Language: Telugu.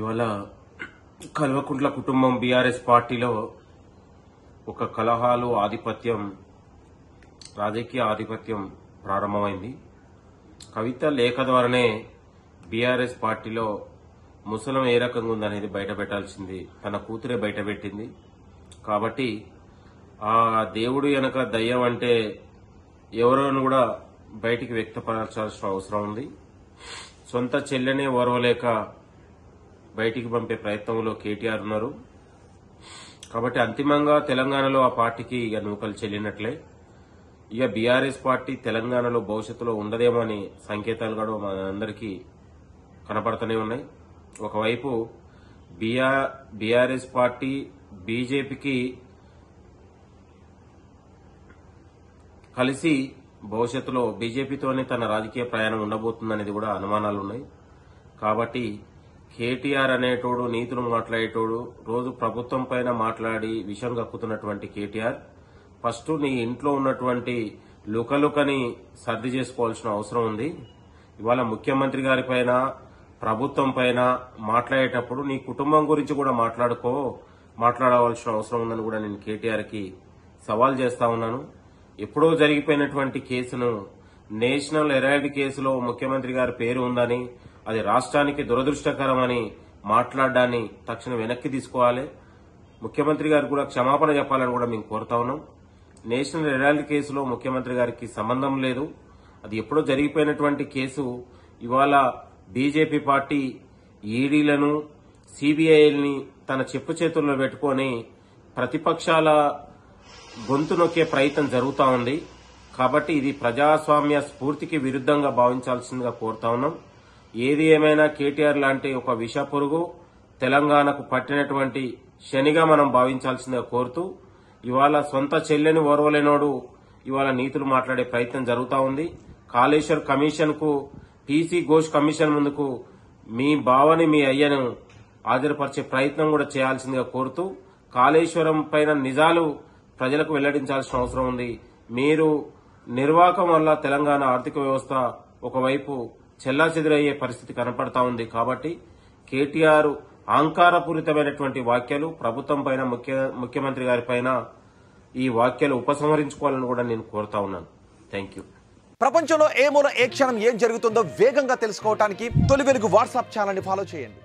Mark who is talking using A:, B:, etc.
A: ఇవాళ కల్వకుంట్ల కుటుంబం బీఆర్ఎస్ పార్టీలో ఒక కలహాలు ఆధిపత్యం, రాజకీయ ఆధిపత్యం ప్రారంభమైంది. కవిత లేఖ ద్వారానే బీఆర్ఎస్ పార్టీలో ముసలం ఏ రకంగా ఉందనేది బయటపెట్టాల్సింది తన కూతురే బయటపెట్టింది. కాబట్టి ఆ దేవుడు వెనక దయ్యం అంటే ఎవరోను కూడా బయటికి వ్యక్తపరచాల్సిన అవసరం ఉంది. సొంత చెల్లెనే ఓర్వలేక బయటికి పంపే ప్రయత్నంలో కేటీఆర్ ఉన్నారు. కాబట్టి అంతిమంగా తెలంగాణలో ఆ పార్టీకి ఇక నూకలు చెల్లినట్లే. ఇక బీఆర్ఎస్ పార్టీ తెలంగాణలో భవిష్యత్తులో ఉండదేమో అని సంకేతాలు కూడా మనందరికీ కనపడుతూనే ఉన్నాయి. ఒకవైపు బీఆర్ఎస్ పార్టీ బీజేపీకి కలిసి భవిష్యత్తులో బీజేపీతోనే తన రాజకీయ ప్రయాణం ఉండబోతుందనేది కూడా అనుమానాలు ఉన్నాయి. కాబట్టి కేటీఆర్ అనేటోడు నీతులు మాట్లాడేటోడు, రోజు ప్రభుత్వం పైన మాట్లాడి విషం కక్కుతున్నటువంటి కేటీఆర్ ఫస్ట్ నీ ఇంట్లో ఉన్నటువంటి లుకలుకని సర్ది చేసుకోవాల్సిన అవసరం ఉంది. ఇవాళ ముఖ్యమంత్రి గారి పైన ప్రభుత్వం పైన మాట్లాడేటప్పుడు నీ కుటుంబం గురించి కూడా మాట్లాడవలసిన అవసరం ఉందని కూడా నేను కేటీఆర్ కి సవాల్ చేస్తా ఉన్నాను. ఎప్పుడో జరిగిపోయినటువంటి కేసును నేషనల్ హెరాల్డ్ కేసులో ముఖ్యమంత్రి గారి పేరు ఉందని, అది రాష్ట్రానికి దురదృష్టకరమని మాట్లాడడాన్ని తక్షణం వెనక్కి తీసుకోవాలి. ముఖ్యమంత్రి గారికి కూడా క్షమాపణ చెప్పాలని కూడా మేము కోరుతా ఉన్నాం. నేషనల్ హెరాల్డ్ కేసులో ముఖ్యమంత్రి గారికి సంబంధం లేదు. అది ఎప్పుడో జరిగిపోయినటువంటి కేసు. ఇవాళ బీజేపీ పార్టీ ఈడీలను, సీబీఐని తన చెప్పు చేతుల్లో పెట్టుకుని ప్రతిపక్షాల గొంతు నొక్కే ప్రయత్నం జరుగుతూ ఉంది. కాబట్టి ఇది ప్రజాస్వామ్య స్ఫూర్తికి విరుద్ధంగా భావించాల్సిందిగా కోరుతా ఉన్నాం. ఏది ఏమైనా కేటీఆర్ లాంటి ఒక విష పురుగు తెలంగాణకు పట్టినటువంటి శనిగా మనం భావించాల్సిందిగా కోరుతూ, ఇవాళ సొంత చెల్లెని ఓర్వలేనోడు ఇవాళ నీతులు మాట్లాడే ప్రయత్నం జరుగుతూ ఉంది. కాళేశ్వర్ కమిషన్ కు, టీసీ ఘోష్ కమిషన్ ముందుకు మీ బావని, మీ అయ్యను హాజరుపరిచే ప్రయత్నం కూడా చేయాల్సిందిగా కోరుతూ, కాళేశ్వరం పైన నిజాలు ప్రజలకు వెల్లడించాల్సిన అవసరం ఉంది. మీరు నిర్వాకం వల్ల తెలంగాణ ఆర్థిక వ్యవస్థ ఒకవైపు చెల్లాచెదురయ్యే పరిస్థితి కనపడతా ఉంది. కాబట్టి కేటీఆర్ అహంకారపూరితమైనటువంటి వ్యాఖ్యలు ప్రభుత్వం పైన, ముఖ్యమంత్రి గారి పైన ఈ వ్యాఖ్యలు ఉపసంహరించుకోవాలని కూడా నేను కోరుతా ఉన్నాను. Thank you.
B: ప్రపంచంలో ఏ మూల ఏ క్షణం ఏం జరుగుతుందో వేగంగా తెలుసుకోవడానికి తొలి వెలుగు వాట్సాప్ ఛానల్ ని ఫాలో చేయండి.